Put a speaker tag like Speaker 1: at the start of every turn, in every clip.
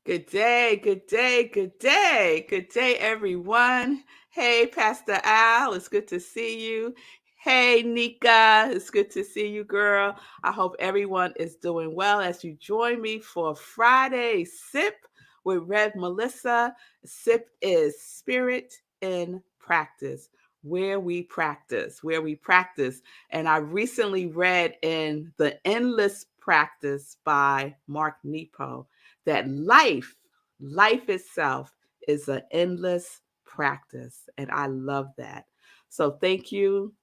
Speaker 1: Good day, good day, good day. Good day, everyone. Hey, Pastor Al, it's good to see you. Hey, Nika, it's good to see you, girl. I hope everyone is doing well as you join me for Friday Sip with Rev Melissa. Sip is spirit in practice, where we practice. And I recently read in The Endless Practice by Mark Nepo that life itself is an endless practice. And I love that. So thank you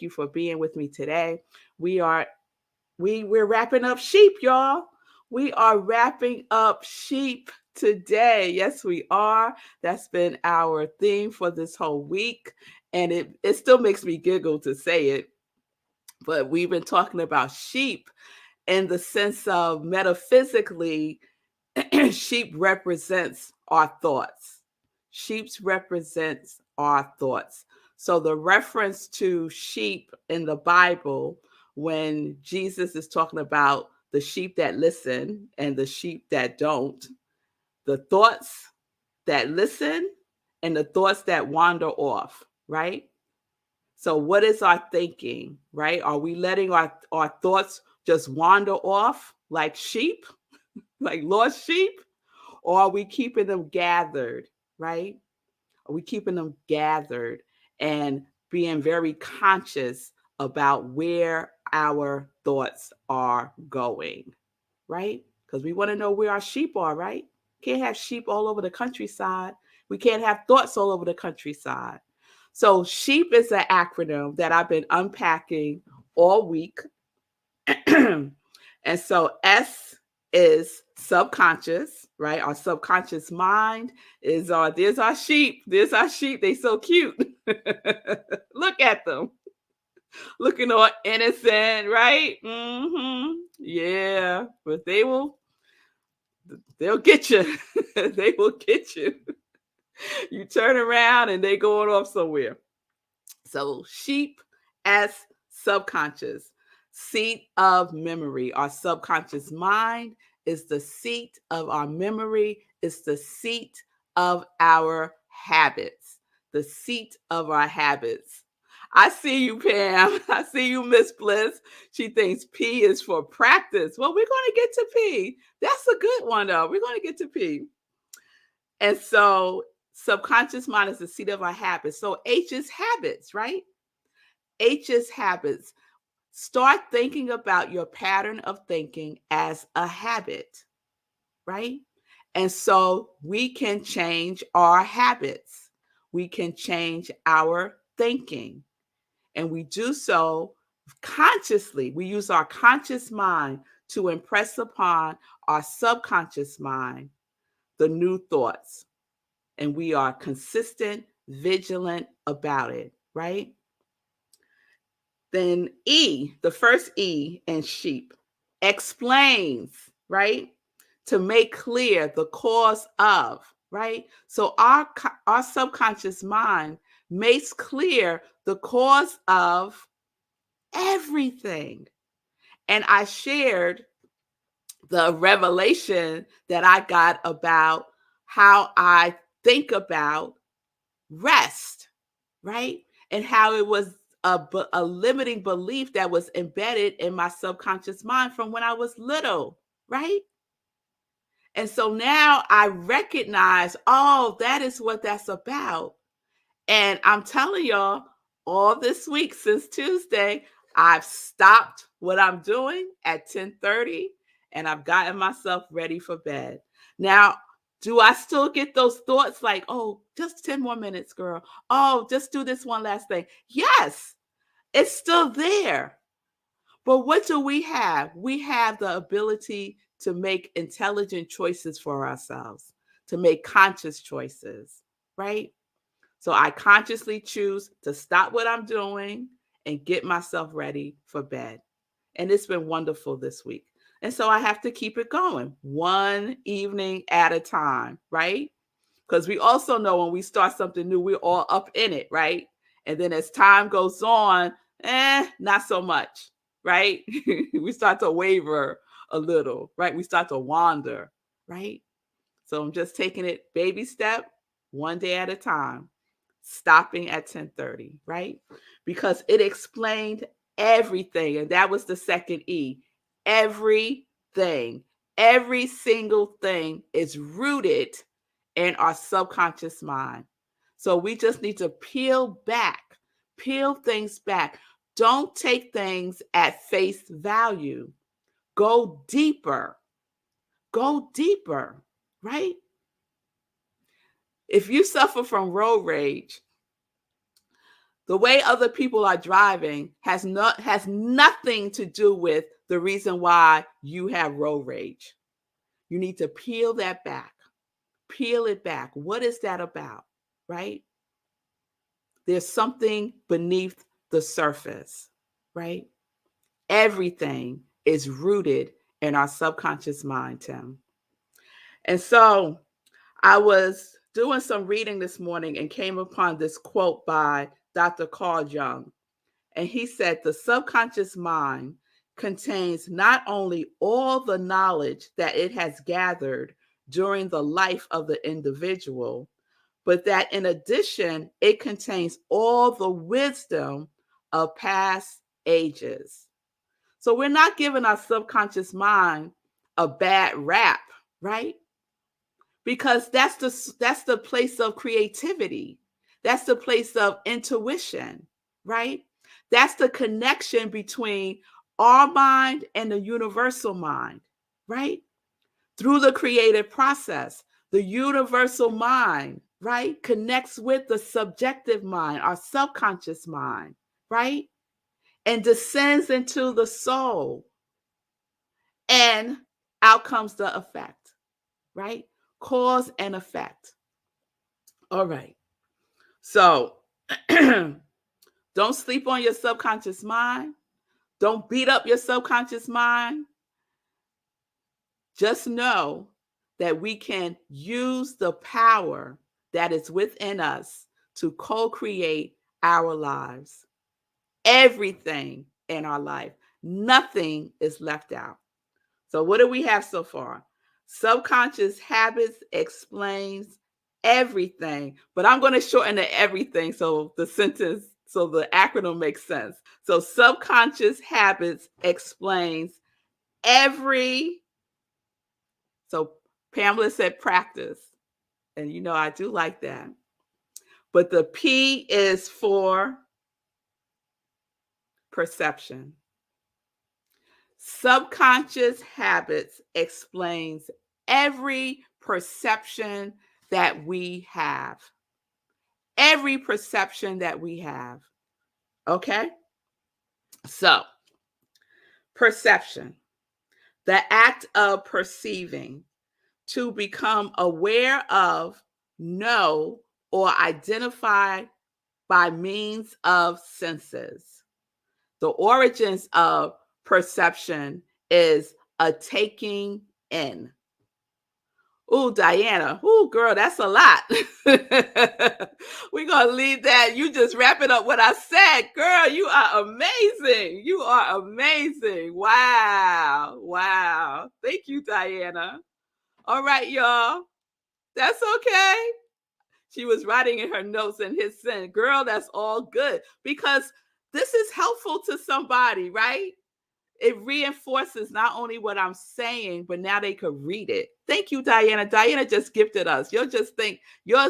Speaker 1: for being with me today. We are we're wrapping up sheep, y'all. We are wrapping up sheep today. Yes, we are. That's been our theme for this whole week. And it still makes me giggle to say it. But we've been talking about sheep in the sense of metaphysically sheep represents our thoughts. Sheep represents our thoughts. So the reference to sheep in the Bible, when Jesus is talking about the sheep that listen and the sheep that don't, the thoughts that listen and the thoughts that wander off, right? So what is our thinking, right? Are we letting our thoughts just wander off like sheep, like lost sheep? Or are we keeping them gathered, right? Are we keeping them gathered and being very conscious about where our thoughts are going, right? Because we want to know where our sheep are, right? Can't have sheep all over the countryside. We can't have thoughts all over the countryside. So sheep is an acronym that I've been unpacking all week. And so S is subconscious, right? Our subconscious mind is there's our sheep. There's our sheep. They so cute. Look at them. Looking all innocent, right? Yeah. But they'll get you. They will get you. You turn around and they going off somewhere. So sheep as subconscious, seat of memory. Our subconscious mind is the seat of our memory, it's the seat of our habits, the seat of our habits. I see you, Pam. I see you, Miss Bliss. She thinks P is for practice. Well, we're going to get to P. That's a good one, though. We're going to get to P. And so subconscious mind is the seat of our habits. So H is habits, right? H is habits. Start thinking about your pattern of thinking as a habit, right? And so we can change our habits. We can change our thinking. And we do so consciously. We use our conscious mind to impress upon our subconscious mind the new thoughts. And we are consistent, vigilant about it, right? Then E, the first E in sheep, explains, right? To make clear the cause of, right? So our subconscious mind makes clear the cause of everything. And I shared the revelation that I got about how I think about rest, right? And how it was a limiting belief that was embedded in my subconscious mind from when I was little, right? And so now I recognize, oh, that is what that's about. And I'm telling y'all, all this week since Tuesday, I've stopped what I'm doing at 10:30 and I've gotten myself ready for bed. Now, do I still get those thoughts like, oh, just 10 more minutes, girl? Oh, just do this one last thing. Yes, it's still there. But what do we have? We have the ability to make intelligent choices for ourselves, to make conscious choices, right? So I consciously choose to stop what I'm doing and get myself ready for bed. And it's been wonderful this week. And so I have to keep it going one evening at a time, right? Because we also know when we start something new, we're all up in it, right? And then as time goes on, not so much, right? We start to waver a little, right? We start to wander, right? So I'm just taking it baby step, one day at a time, stopping at 10:30, right? Because it explained everything. And that was the second E. Everything. Every single thing is rooted in our subconscious mind. So we just need to peel things back. Don't take things at face value. Go deeper. Go deeper, right? If you suffer from road rage, the way other people are driving has nothing to do with the reason why you have road rage. You need to peel that back. Peel it back. What is that about, right? There's something beneath the surface, right? Everything is rooted in our subconscious mind, Tim. And so I was doing some reading this morning and came upon this quote by Dr. Carl Jung. And he said, the subconscious mind contains not only all the knowledge that it has gathered during the life of the individual, but that in addition, it contains all the wisdom of past ages. So we're not giving our subconscious mind a bad rap, right? Because that's the place of creativity. That's the place of intuition, right? That's the connection between our mind and the universal mind, right? Through the creative process, the universal mind, right, connects with the subjective mind, our subconscious mind, right? And descends into the soul. And out comes the effect, right? Cause and effect. All right. So don't sleep on your subconscious mind. Don't beat up your subconscious mind. Just know that we can use the power that is within us to co-create our lives. Everything in our life. Nothing is left out. So what do we have so far? Subconscious habits explains everything, but I'm going to shorten the everything so the acronym makes sense. So subconscious habits explains every, so Pamela said practice, and you know I do like that. But the P is for perception. Subconscious habits explains every perception that we have. Every perception that we have. Okay? So, perception, the act of perceiving, to become aware of, know, or identify by means of senses. The origins of perception is a taking in. Ooh, Diana. Ooh, girl, that's a lot. We're going to leave that. You just wrapping up what I said. Girl, you are amazing. You are amazing. Wow. Wow. Thank you, Diana. All right, y'all. That's okay. She was writing in her notes and hit send. Girl, that's all good because this is helpful to somebody, right? It reinforces not only what I'm saying, but now they could read it. Thank you, Diana. Diana just gifted us. You'll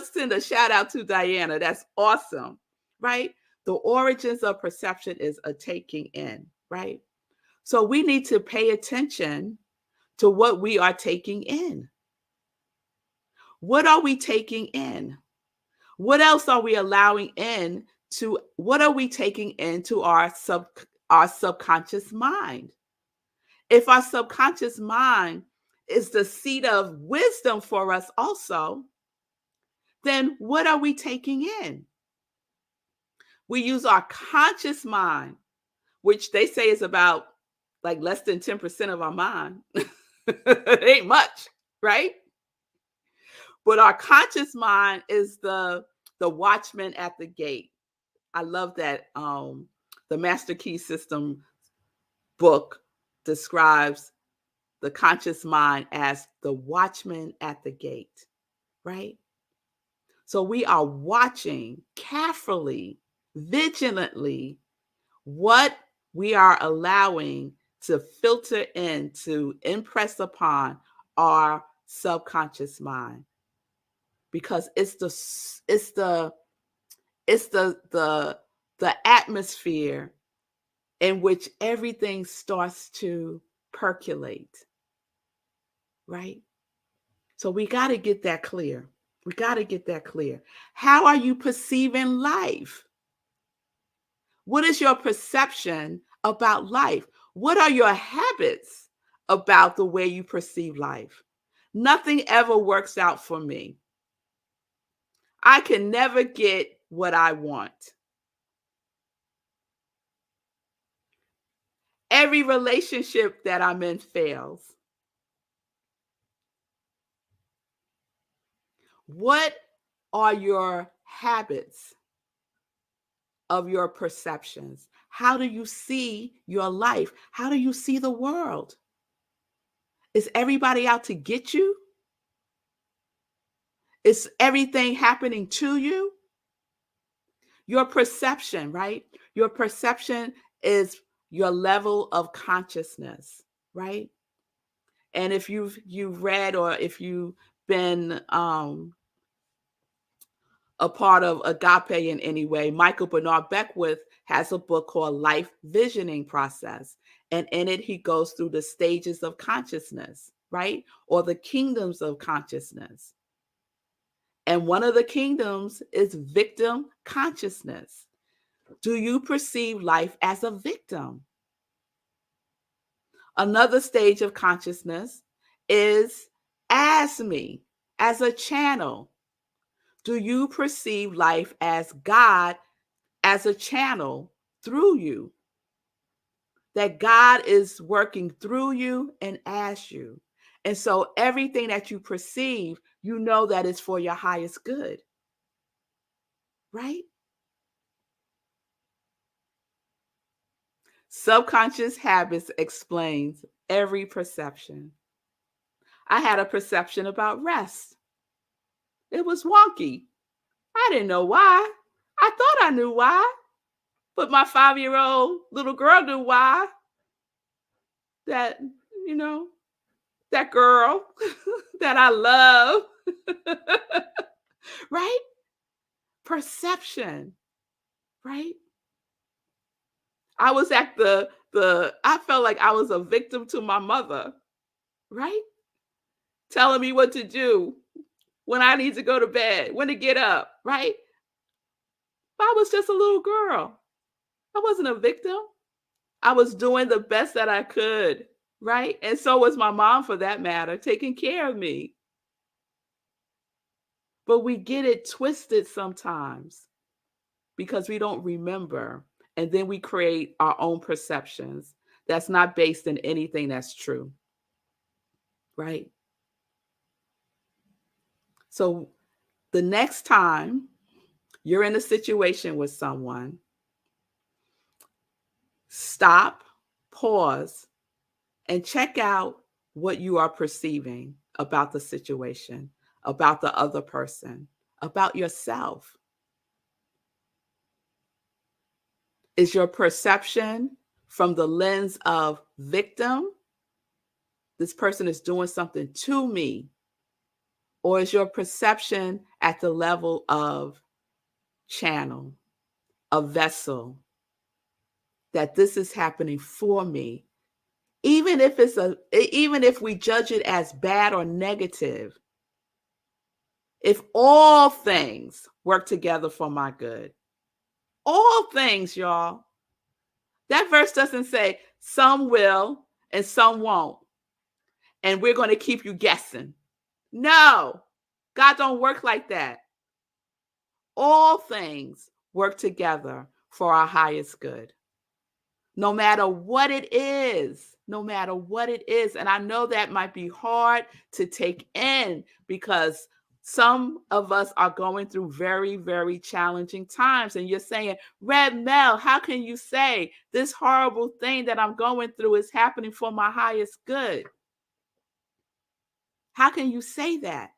Speaker 1: send a shout out to Diana. That's awesome, right? The origins of perception is a taking in, right? So we need to pay attention to what we are taking in. What are we taking in? What else are we allowing in to, what are we taking into our subconscious mind? If our subconscious mind is the seat of wisdom for us also, then what are we taking in? We use our conscious mind, which they say is about like less than 10% of our mind. It ain't much, right? But our conscious mind is the watchman at the gate. I love that the Master Key System book describes the conscious mind as the watchman at the gate, right? So we are watching carefully, vigilantly, what we are allowing to filter in, to impress upon our subconscious mind, because it's the atmosphere in which everything starts to percolate, right? So we got to get that clear. We got to get that clear. How are you perceiving life? What is your perception about life? What are your habits about the way you perceive life? Nothing ever works out for me. I can never get what I want. Every relationship that I'm in fails. What are your habits of your perceptions? How do you see your life? How do you see the world? Is everybody out to get you? Is everything happening to you? Your perception, right? Your perception is your level of consciousness, right? And if you've read, or if you've been a part of Agape in any way, Michael Bernard Beckwith has a book called Life Visioning Process. And in it, he goes through the stages of consciousness, right? Or the kingdoms of consciousness. And one of the kingdoms is victim consciousness. Do you perceive life as a victim? Another stage of consciousness is as me, as a channel. Do you perceive life as God, as a channel through you? That God is working through you and as you. And so everything that you perceive, you know that is for your highest good, right? Subconscious habits explains every perception. I had a perception about rest. It was wonky. I didn't know why. I thought I knew why, but my 5-year-old little girl knew why. That, you know, that girl that I love, right? Perception, right? I was at I felt like I was a victim to my mother, right? Telling me what to do, when I need to go to bed, when to get up, right? But I was just a little girl. I wasn't a victim. I was doing the best that I could, right? And so was my mom, for that matter, taking care of me. But we get it twisted sometimes because we don't remember. And then we create our own perceptions that's not based in anything that's true, right? So the next time you're in a situation with someone, stop, pause, and check out what you are perceiving about the situation, about the other person, about yourself. Is your perception from the lens of victim? This person is doing something to me. Or is your perception at the level of channel, a vessel, that this is happening for me? Even if we judge it as bad or negative, if all things work together for my good, all things, y'all. That verse doesn't say some will and some won't, and we're going to keep you guessing. No, God don't work like that. All things work together for our highest good. No matter what it is, no matter what it is. And I know that might be hard to take in, because some of us are going through very, very challenging times. And you're saying, Red Mel, how can you say this horrible thing that I'm going through is happening for my highest good? How can you say that?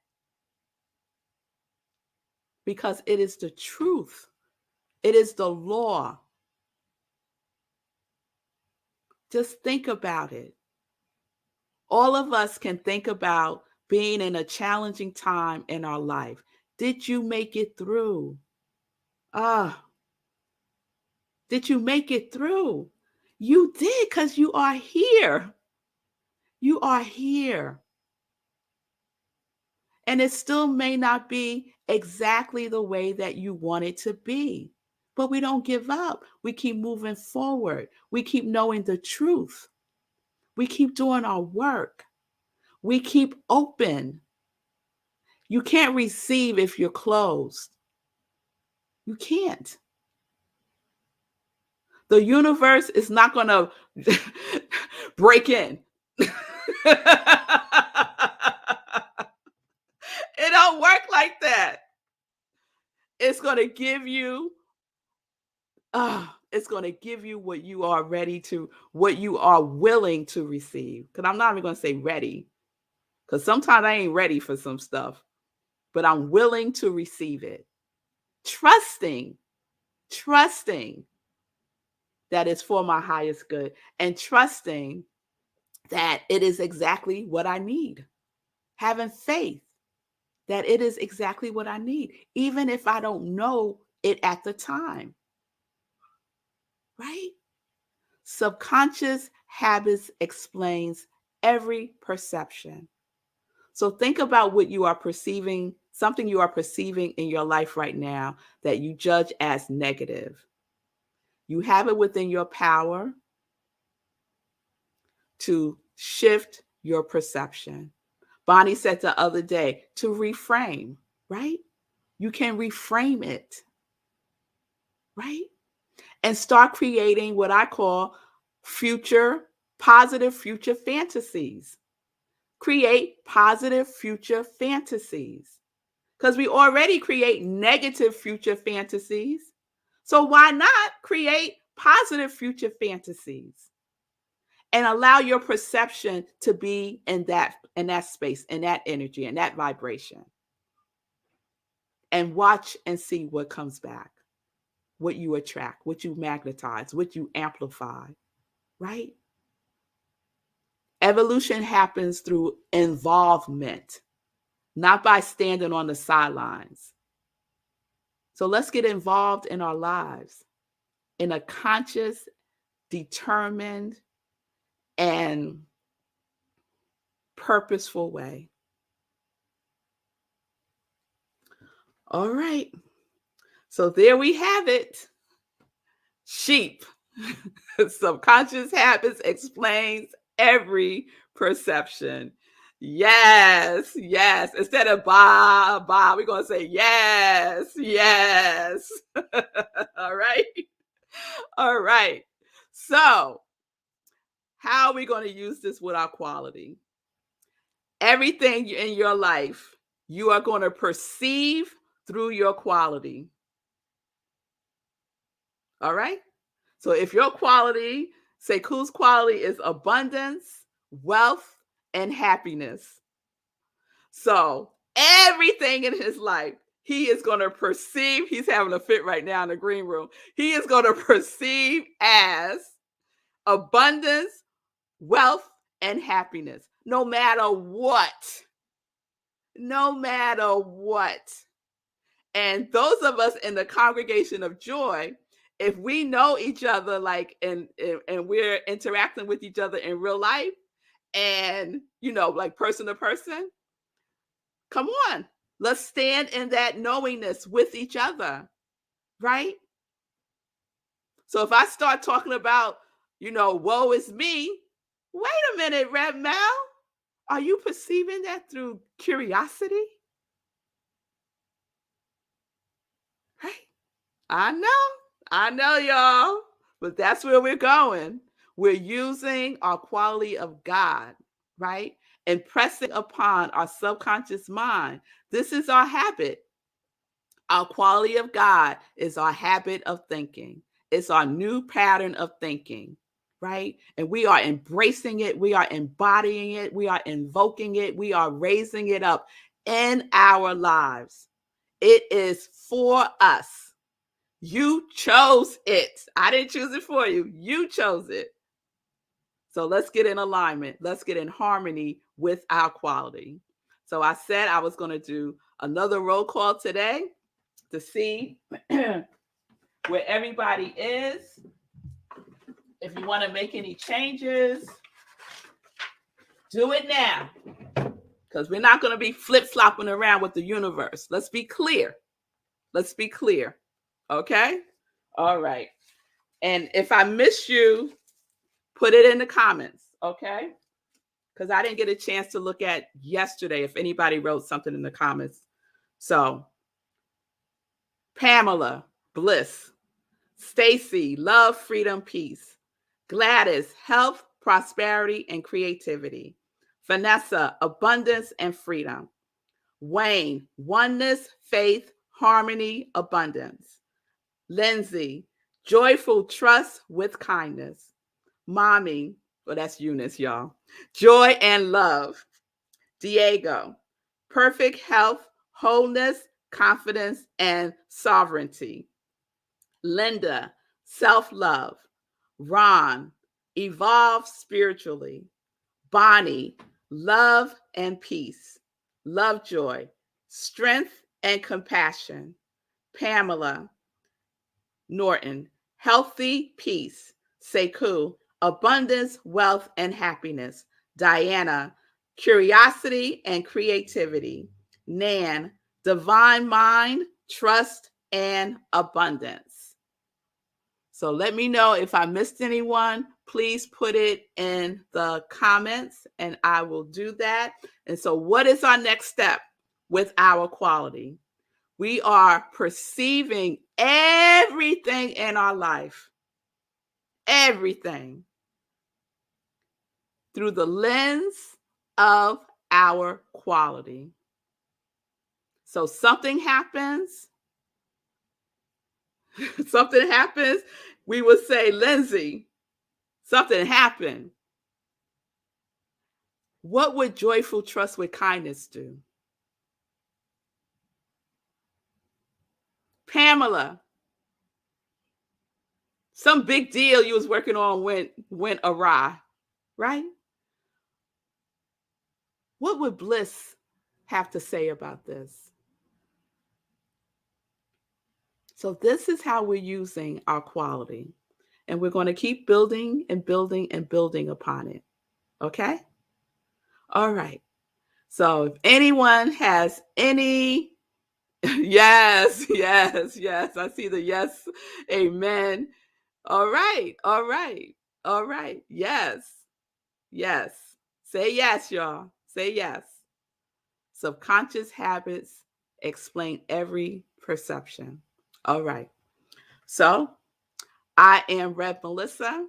Speaker 1: Because it is the truth. It is the law. Just think about it. All of us can think about being in a challenging time in our life. Did you make it through? Ah, did you make it through? You did, because you are here. You are here. And it still may not be exactly the way that you want it to be. But we don't give up. We keep moving forward. We keep knowing the truth. We keep doing our work. We keep open. You can't receive if you're closed. You can't. The universe is not going to break in. It don't work like that. It's going to give you it's going to give you what you are ready to, what you are willing to receive. Because I'm not even going to say ready, because sometimes I ain't ready for some stuff, but I'm willing to receive it. Trusting that it's for my highest good, and trusting that it is exactly what I need. Having faith that it is exactly what I need, even if I don't know it at the time. Right? Subconscious habits explains every perception. So think about what you are perceiving, something you are perceiving in your life right now that you judge as negative. You have it within your power to shift your perception. Bonnie said the other day to reframe, right? You can reframe it, right? And start creating what I call positive future fantasies. Create positive future fantasies, because we already create negative future fantasies. So why not create positive future fantasies and allow your perception to be in that space, in that energy, in that vibration, and watch and see what comes back, what you attract, what you magnetize, what you amplify, right? Evolution happens through involvement, not by standing on the sidelines. So let's get involved in our lives in a conscious, determined, and purposeful way. All right. So there we have it. Sheep. Subconscious habits explains every perception. Yes, yes. Instead of ba, we're going to say yes, yes. All right. All right. So, how are we going to use this with our quality? Everything in your life, you are going to perceive through your quality. All right. So if your quality, say Ku's quality is abundance, wealth, and happiness. So everything in his life, he is going to perceive, he's having a fit right now in the green room. He is going to perceive as abundance, wealth, and happiness, no matter what. No matter what. And those of us in the congregation of joy, if we know each other, like, and we're interacting with each other in real life, and like person to person, come on, let's stand in that knowingness with each other, right? So if I start talking about, woe is me, wait a minute, Rev Mel, are you perceiving that through curiosity? Right? I know, y'all, but that's where we're going. We're using our quality of God, right? Impressing upon our subconscious mind. This is our habit. Our quality of God is our habit of thinking. It's our new pattern of thinking. right? And we are embracing it. We are embodying it. We are invoking it. We are raising it up in our lives. It is for us. You chose it. I didn't choose it for you. You chose it. So let's get in alignment. Let's get in harmony with our quality. So I said I was going to do another roll call today to see where everybody is. If you want to make any changes, do it now. Because we're not going to be flip-flopping around with the universe. Let's be clear. Let's be clear. Okay? All right. And if I miss you, put it in the comments. Okay? Because I didn't get a chance to look at yesterday if anybody wrote something in the comments. So, Pamela, bliss. Stacy, love, freedom, peace. Gladys, health, prosperity, and creativity. Vanessa, abundance and freedom. Wayne, oneness, faith, harmony, abundance. Lindsay, joyful trust with kindness. Mommy, well, that's Eunice, y'all. Joy and love. Diego, perfect health, wholeness, confidence, and sovereignty. Linda, self-love. Ron, evolve spiritually. Bonnie, love and peace. Lovejoy, strength and compassion. Pamela Norton, healthy peace. Sekou, abundance, wealth, and happiness. Diana, curiosity and creativity. Nan, divine mind, trust, and abundance. So let me know if I missed anyone. Please put it in the comments and I will do that. And so what is our next step with our quality? We are perceiving everything in our life, everything, through the lens of our quality. So something happens, we would say, Lindsay, something happened. What would joyful trust with kindness do? Pamela, some big deal you was working on went awry, right? What would Bliss have to say about this? So this is how we're using our quality. And we're going to keep building and building and building upon it. Okay? All right. So if anyone has any, yes. I see the yes. Amen. All right. Yes. Say yes, y'all. Say yes. Subconscious habits explain every perception. All right. So I am Rev Melissa.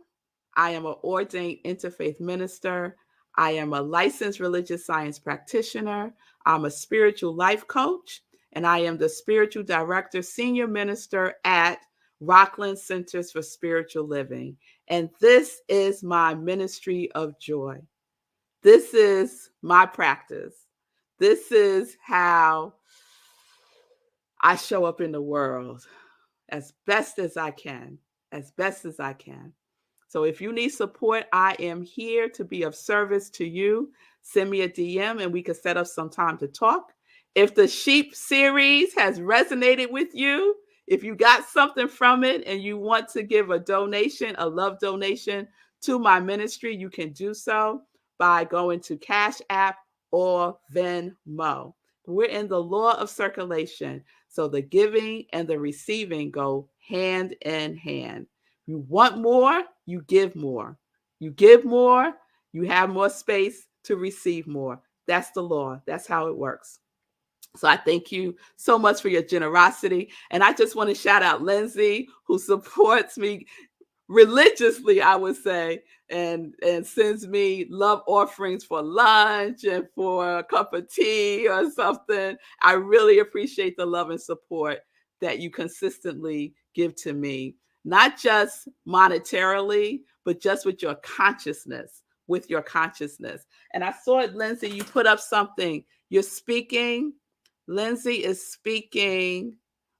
Speaker 1: I am an ordained interfaith minister. I am a licensed religious science practitioner. I'm a spiritual life coach, and I am the spiritual director, senior minister at Rockland Centers for Spiritual Living. And this is my ministry of joy. This is my practice. This is how I show up in the world as best as I can. So if you need support, I am here to be of service to you. Send me a DM and we can set up some time to talk. If the Sheep series has resonated with you, if you got something from it and you want to give a donation, a love donation to my ministry, you can do so by going to Cash App or Venmo. We're in the law of circulation. So the giving and the receiving go hand in hand. You want more, you give more. You give more, you have more space to receive more. That's the law. That's how it works. So I thank you so much for your generosity. And I just want to shout out Lindsay, who supports me religiously, I would say, and sends me love offerings for lunch and for a cup of tea or something. I really appreciate the love and support that you consistently give to me. not just monetarily, but just with your consciousness, with your consciousness. And I saw it, Lindsay, you put up something. You're speaking. Lindsay is speaking.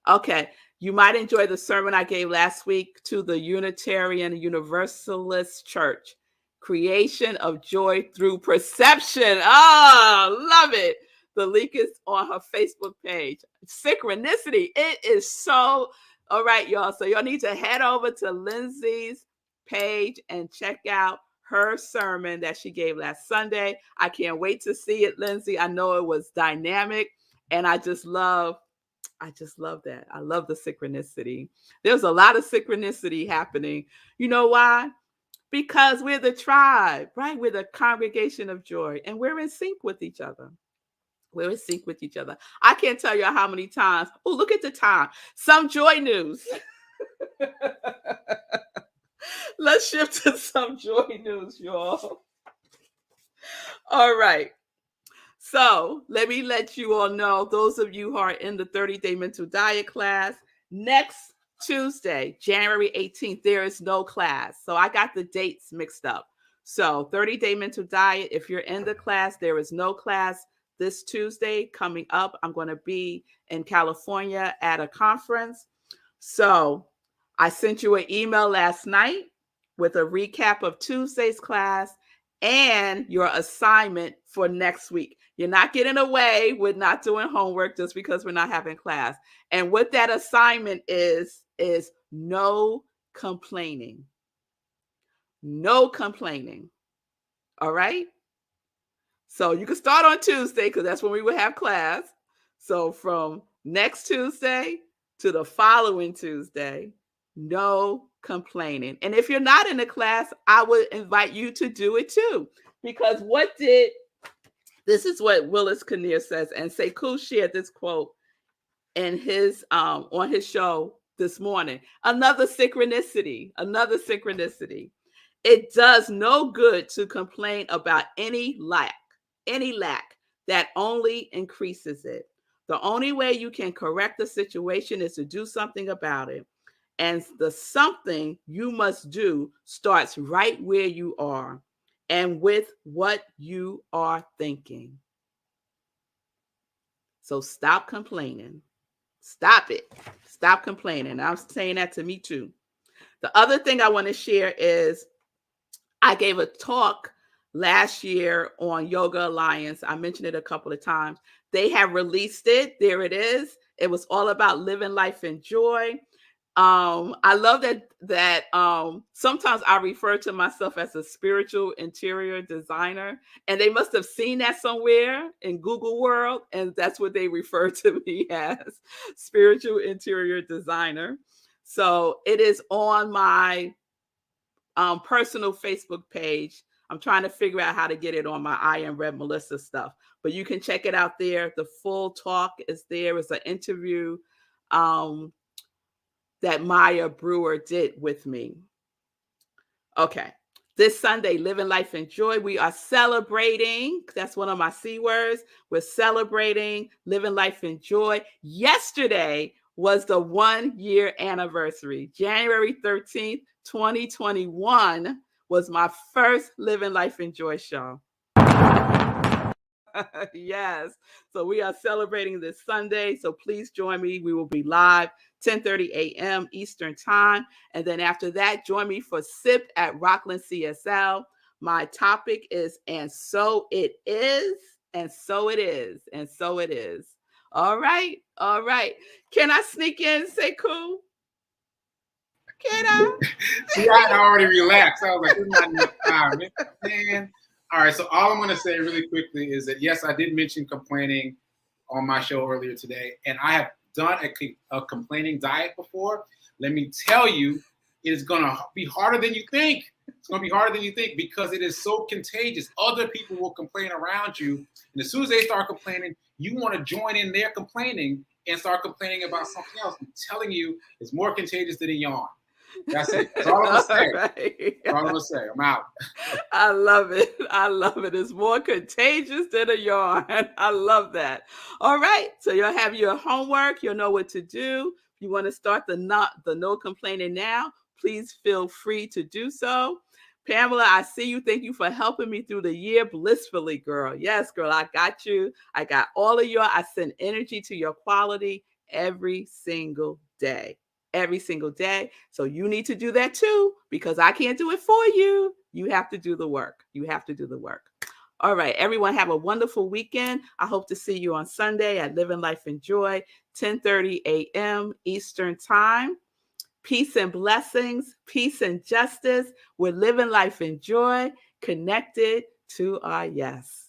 Speaker 1: Okay. You might enjoy the sermon I gave last week to the Unitarian Universalist Church. Creation of joy through perception. Oh, love it. The link is on her Facebook page. Synchronicity. It is so, all right, y'all. So y'all need to head over to Lindsay's page and check out her sermon that she gave last Sunday. I can't wait to see it, Lindsay. I know it was dynamic, and I just love that. I love the synchronicity. There's a lot of synchronicity happening. You know why? Because we're the tribe, right? We're the congregation of joy, and we're in sync with each other. We're in sync with each other. I can't tell you how many times. Oh, look at the time. Some joy news. Let's shift to some joy news, y'all. All right. So let me let you all know, those of you who are in the 30-day mental diet class, next Tuesday, January 18th, there is no class. So I got the dates mixed up. So 30-day mental diet, if you're in the class, there is no class this Tuesday coming up. I'm going to be in California at a conference. So I sent you an email last night with a recap of Tuesday's class and your assignment for next week. You're not getting away with not doing homework just because we're not having class. And what that assignment is no complaining. No complaining. All right? So you can start on Tuesday because that's when we will have class. So from next Tuesday to the following Tuesday, no complaining. And if you're not in the class, I would invite you to do it too. Because this is what Willis Kinnear says, and Sekou shared this quote in his on his show this morning. Another synchronicity. It does no good to complain about any lack that only increases it. The only way you can correct the situation is to do something about it. And the something you must do starts right where you are and with what you are thinking. So stop complaining. Stop it. Stop complaining. I'm saying that to me too. The other thing I want to share is I gave a talk last year on Yoga Alliance. I mentioned it a couple of times. They have released it. There it is. It was all about living life in joy. I love that sometimes I refer to myself as a spiritual interior designer, and they must have seen that somewhere in Google World, and that's what they refer to me as, spiritual interior designer. So it is on my personal Facebook page. I'm trying to figure out how to get it on my I Am Melissa stuff, but you can check it out there. The full talk is there. It's an interview that Maya Brewer did with me. Okay. This Sunday, Living Life in Joy, we are celebrating. That's one of my C words. We're celebrating Living Life in Joy. Yesterday was the 1-year anniversary. January 13th, 2021 was my first Living Life in Joy show. Yes. So we are celebrating this Sunday. So please join me. We will be live 10:30 a.m. Eastern time. And then after that, join me for SIP at Rockland CSL. My topic is, and so it is, and so it is, and so it is. All right. All right. Can I sneak in, Sekou? Can I?
Speaker 2: See, I had already relaxed. I was like, there's not enough time, man. All right, so all I'm going to say really quickly is that, yes, I did mention complaining on my show earlier today, and I have done a complaining diet before. Let me tell you, it is going to be harder than you think. It's going to be harder than you think because it is so contagious. Other people will complain around you, and as soon as they start complaining, you want to join in their complaining and start complaining about something else. I'm telling you, it's more contagious than a yawn. That's it. That's all I'm going to say.
Speaker 1: Right.
Speaker 2: That's all I'm going to say. I'm out.
Speaker 1: I love it. I love it. It's more contagious than a yarn. I love that. All right. So you'll have your homework. You'll know what to do. If you want to start the no complaining now, please feel free to do so. Pamela, I see you. Thank you for helping me through the year blissfully, girl. Yes, girl, I got you. I got all of I send energy to your quality every single day. Every single day. So you need to do that too, because I can't do it for you. You have to do the work. You have to do the work. All right, everyone, have a wonderful weekend. I hope to see you on Sunday at Living Life in Joy, 10:30 a.m. Eastern Time. Peace and blessings, peace and justice. We're living life in joy, connected to our yes.